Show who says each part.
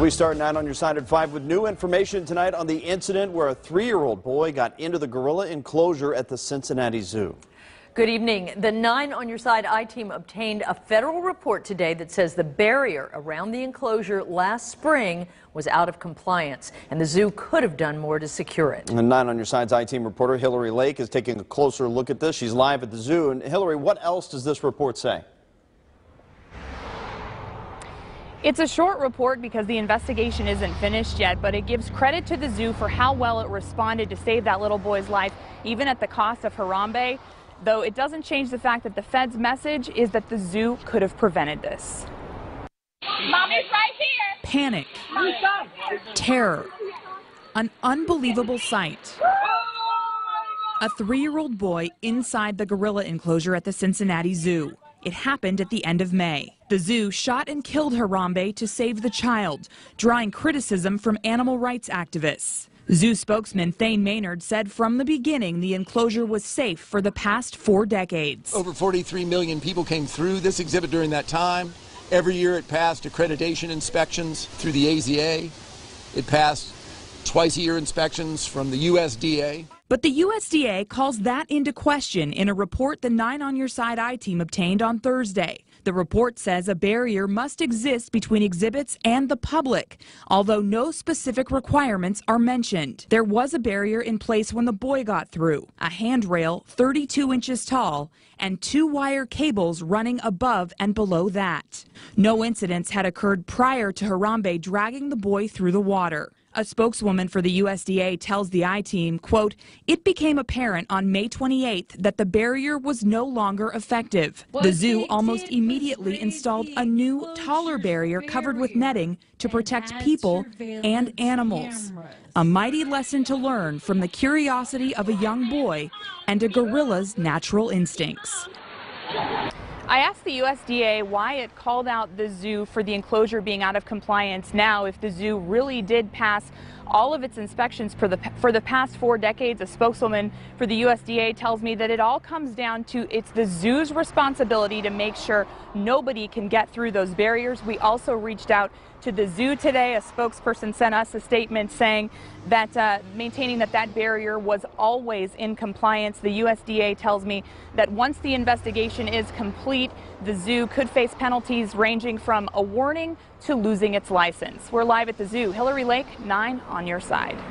Speaker 1: We start 9 on your side at 5 with new information tonight on the incident where a 3-year-old boy got into the gorilla enclosure at the Cincinnati Zoo.
Speaker 2: Good evening. The 9 on your side I-team obtained a federal report today that says the barrier around the enclosure last spring was out of compliance, and the zoo could have done more to secure it.
Speaker 1: And 9 on your side's I-team reporter Hillary Lake is taking a closer look at this. She's live at the zoo. And Hillary, what else does this report say?
Speaker 3: It's a short report because the investigation isn't finished yet, but it gives credit to the zoo for how well it responded to save that little boy's life, even at the cost of Harambe. Though it doesn't change the fact that the Fed's message is that the zoo could have prevented this.
Speaker 4: Mommy's right here.
Speaker 5: Panic, terror, an unbelievable sight. A 3-year-old boy inside the gorilla enclosure at the Cincinnati Zoo. It happened at the end of May. The zoo shot and killed Harambe to save the child, drawing criticism from animal rights activists. Zoo spokesman Thane Maynard said from the beginning the enclosure was safe for the past 4 decades.
Speaker 6: Over 43 million people came through this exhibit during that time. Every year it passed accreditation inspections through the AZA. It passed twice-a-year inspections from the USDA.
Speaker 5: But the USDA calls that into question in a report the 9 on your side I-team obtained on Thursday. The report says a barrier must exist between exhibits and the public, although no specific requirements are mentioned. There was a barrier in place when the boy got through, a handrail 32 inches tall and 2 wire cables running above and below that. No incidents had occurred prior to Harambe dragging the boy through the water. A spokeswoman for the USDA tells the I-team, quote, "It became apparent on May 28th that the barrier was no longer effective. The zoo almost immediately installed a new, taller barrier covered with netting to protect people and animals. A mighty lesson to learn from the curiosity of a young boy and a gorilla's natural instincts."
Speaker 3: I asked the USDA why it called out the zoo for the enclosure being out of compliance now if the zoo really did pass all of its inspections for the past 4 decades. A spokeswoman for the USDA tells me that it all comes down to it's the zoo's responsibility to make sure nobody can get through those barriers. We also reached out to the zoo today. A spokesperson sent us a statement saying that maintaining that barrier was always in compliance. The USDA tells me that once the investigation is complete, the zoo could face penalties ranging from a warning to losing its license. We're live at the zoo. Hillary Lake, 9 on your side.